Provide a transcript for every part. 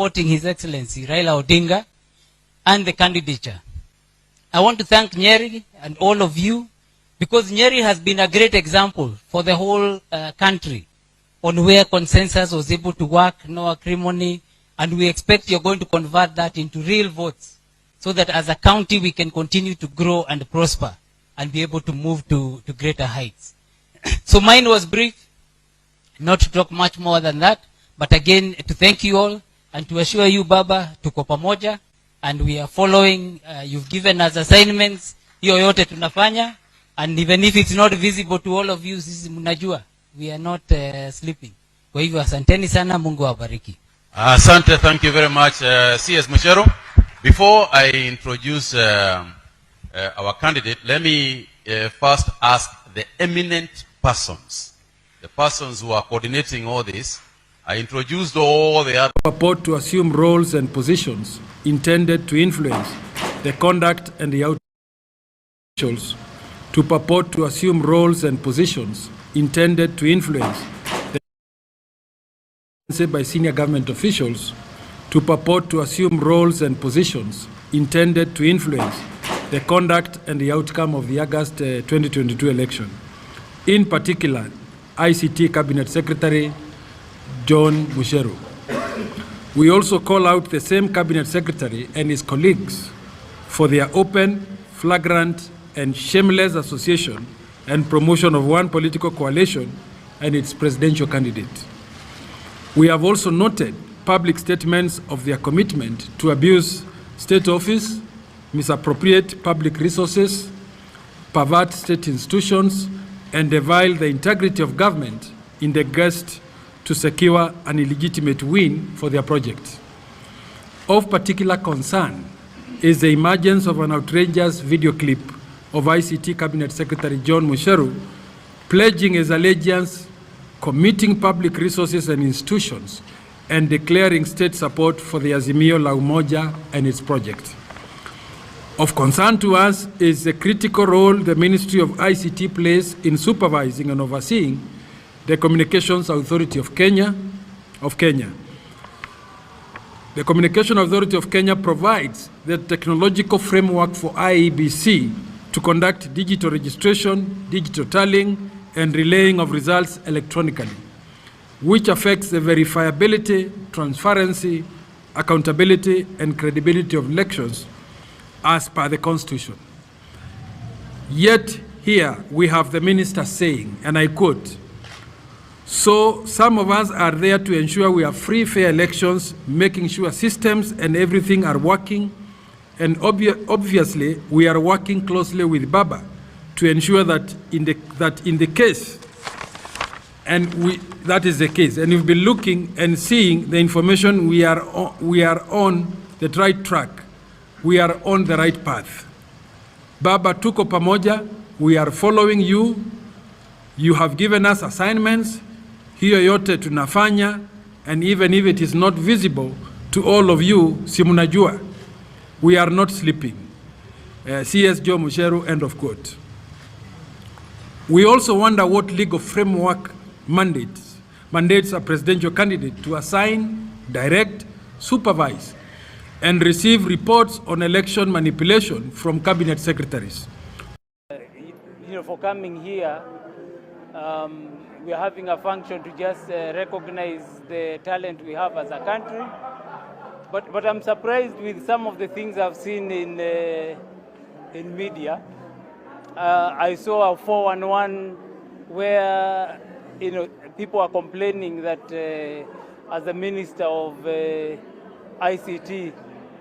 supporting His Excellency Raila Odinga and the candidature. I want to thank Nyeri and all of you, because Nyeri has been a great example for the whole country on where consensus was able to work, no acrimony, and we expect you're going to convert that into real votes so that as a county we can continue to grow and prosper and be able to move to greater heights. So mine was brief, not to talk much more than that, but again to thank you all and to assure you, Baba, tuko pamoja, and we are following. You've given us assignments, hiyo yote tunafanya, and even if it's not visible to all of you, sisi mnajua, we are not sleeping. Kwa hivyo asanteni sana, Mungu awabariki. Asante, thank you very much, CS Mucheru. Before I introduce our candidate, let me first ask the eminent persons, the persons who are coordinating all this. I introduced all the other. Purport to assume roles and positions intended to influence the conduct and the outcomes. To purport to assume roles and positions intended to influence the by senior government officials, to purport to assume roles and positions intended to influence the conduct and the outcome of the August 2022 election. In particular, ICT Cabinet Secretary John Mucheru. We also call out the same Cabinet Secretary and his colleagues for their open, flagrant, and shameless association and promotion of one political coalition and its presidential candidate. We have also noted public statements of their commitment to abuse state office, misappropriate public resources, pervert state institutions, and defile the integrity of government in the quest to secure an illegitimate win for their project. Of particular concern is the emergence of an outrageous video clip of ICT Cabinet Secretary John Mucheru pledging his allegiance, committing public resources and institutions, and declaring state support for the Azimio La Umoja and its project. Of concern to us is the critical role the Ministry of ICT plays in supervising and overseeing the Communications Authority of Kenya. The Communication Authority of Kenya provides the technological framework for IEBC to conduct digital registration, digital tallying, and relaying of results electronically, which affects the verifiability, transparency, accountability, and credibility of elections as per the Constitution. Yet here we have the minister saying, and I quote, "So some of us are there to ensure we have free, fair elections, making sure systems and everything are working, and obviously we are working closely with Baba to ensure that in the case, and that is the case, and we've been looking and seeing the information, we are on the right track, we are on the right path. Baba, tuko pamoja, we are following you, you have given us assignments, hiyo yote tunafanya, and even if it is not visible to all of you, si mnajua, we are not sleeping." CS Joe Mucheru, end of quote. We also wonder what legal framework mandates a presidential candidate to assign, direct, supervise, and receive reports on election manipulation from cabinet secretaries. For coming here, we are having a function to just recognize the talent we have as a country. But I'm surprised with some of the things I've seen in media. I saw a 411 where people are complaining that as a minister of ICT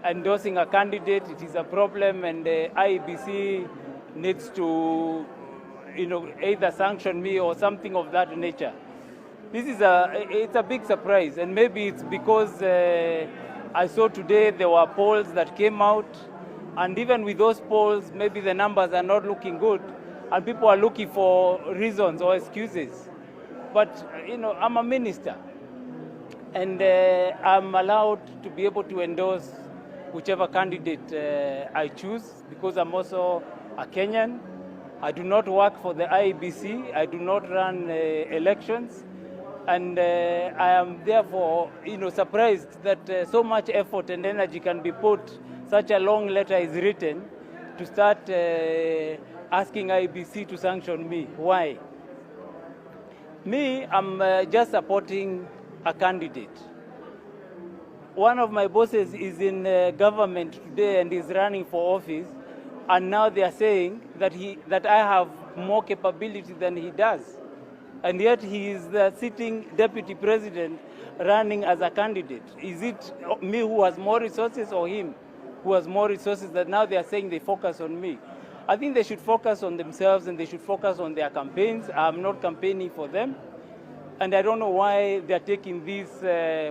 endorsing a candidate, it is a problem, and the IEBC needs to either sanction me or something of that nature. This is it's a big surprise, and maybe it's because I saw today there were polls that came out, and even with those polls, maybe the numbers are not looking good, and people are looking for reasons or excuses. But I'm a minister, and I'm allowed to be able to endorse whichever candidate I choose, because I'm also a Kenyan. I do not work for the IEBC. I do not run elections. And I am therefore, surprised that so much effort and energy can be put, such a long letter is written to start asking IBC to sanction me. Why? Me, I'm just supporting a candidate. One of my bosses is in government today and is running for office, and now they are saying that I have more capability than he does. And yet he is the sitting deputy president running as a candidate. Is it me who has more resources or him who has more resources that now they are saying they focus on me? I think they should focus on themselves and they should focus on their campaigns. I'm not campaigning for them. And I don't know why they're taking this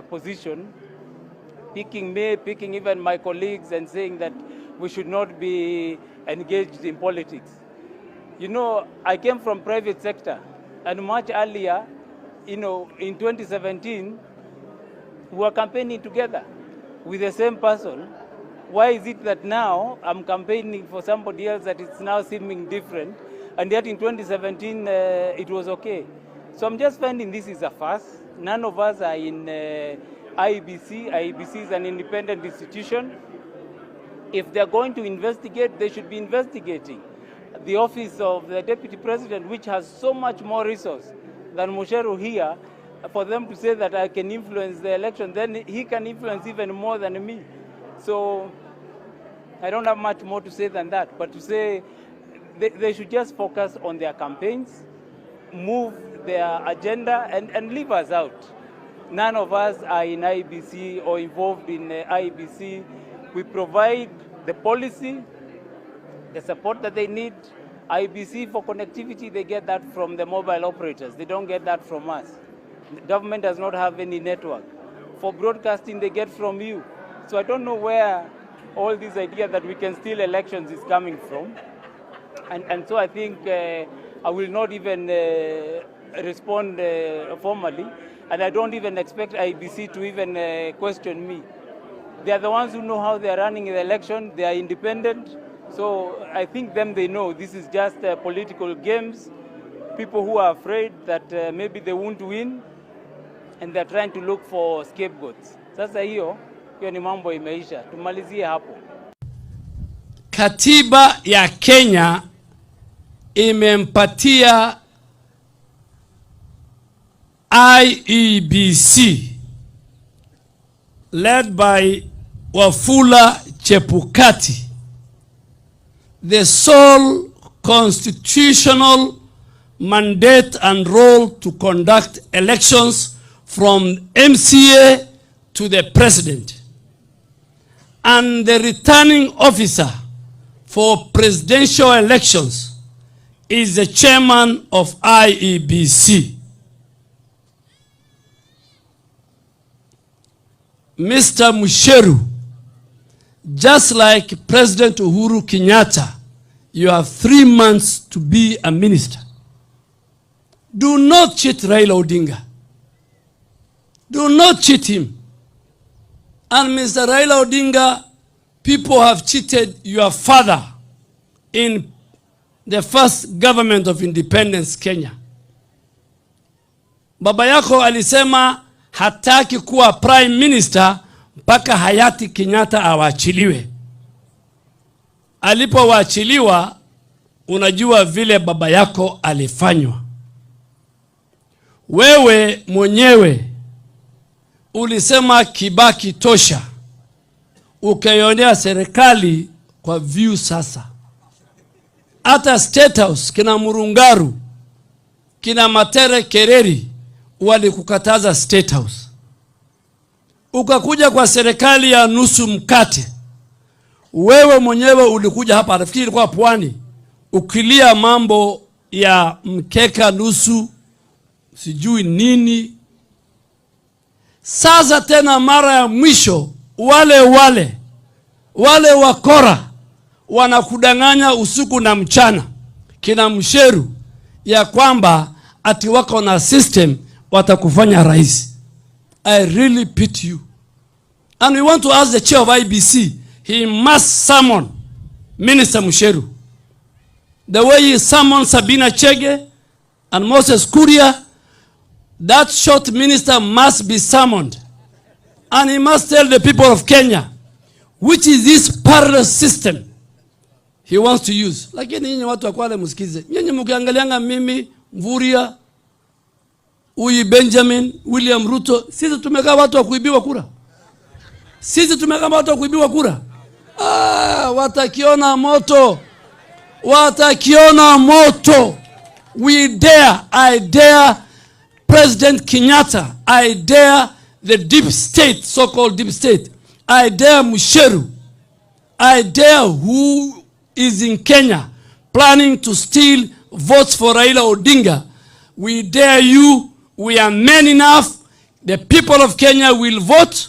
position, picking me, picking even my colleagues and saying that we should not be engaged in politics. I came from private sector. And much earlier, in 2017, we were campaigning together with the same person. Why is it that now I'm campaigning for somebody else that it's now seeming different, and yet in 2017 it was okay? So I'm just finding this is a farce. None of us are in IEBC. IEBC is an independent institution. If they're going to investigate, they should be investigating the office of the deputy president, which has so much more resource than Musheru here, for them to say that I can influence the election, then he can influence even more than me. So I don't have much more to say than that, but to say they should just focus on their campaigns, move their agenda, and leave us out. None of us are in IBC or involved in IBC. We provide the policy, the support that they need. IBC for connectivity, they get that from the mobile operators. They don't get that from us. The government does not have any network. For broadcasting, they get from you. So I don't know where all this idea that we can steal elections is coming from. And so I think I will not even respond formally. And I don't even expect IBC to even question me. They are the ones who know how they are running the election. They are independent. So I think they know this is just political games. People who are afraid that maybe they won't win, and they're trying to look for scapegoats. Sasa hiyo ni mambo imeisha. Tumalizie hapo. Katiba ya Kenya imempatia IEBC led by Wafula Chebukati the sole constitutional mandate and role to conduct elections from MCA to the president, and the returning officer for presidential elections is the chairman of IEBC. Mr. Musheru, just like President Uhuru Kenyatta, you have 3 months to be a minister. Do not cheat Raila Odinga. Do not cheat him. And Mr. Raila Odinga, people have cheated your father in the first government of independence Kenya. Baba yako alisema hataki kuwa prime minister mpaka hayati Kenyatta awachiliwe. Alipowachiliwa, unajua vile baba yako alifanywa. Wewe mwenyewe ulisema Kibaki tosha, ukaionea serikali kwa view sasa. Hata State House, kina Murungaru, kina Matere Kereri walikukataza State House. Ukakuja kwa serikali ya nusu mkate. Wewe mwenyewe ulikuja hapa, nafikiri ilikuwa Pwani, ukilia mambo ya mkeka nusu sijui nini. Sasa tena mara ya mwisho wale wakora wanakudanganya usiku na mchana, kina Msheru, ya kwamba ati wako na system watakufanya rais. I really pity you. And we want to ask the chair of IBC, he must summon Minister Musheru. The way he summoned Sabina Chege and Moses Kuria, that short minister must be summoned. And he must tell the people of Kenya, which is this parallel system he wants to use. Lakini nyinyi watu wa Kwale msikize. Nyinyi mkiangalianga mimi, Mvuria, Uyi Benjamin, William Ruto, sisi tumekaa watu wa kuibiwa kura. Sisi tumekaa watu wa kuibiwa kura. Watakiona moto. Watakiona moto. We dare, I dare President Kenyatta, I dare the deep state, so-called deep state. I dare Musheru. I dare who is in Kenya planning to steal votes for Raila Odinga. We dare you. We are men enough. The people of Kenya will vote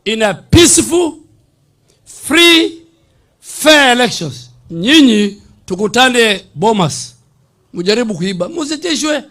in a peaceful, free, fair elections. Nyinyi tukutane Bomas. Mujaribu kuiba. Musitishwe.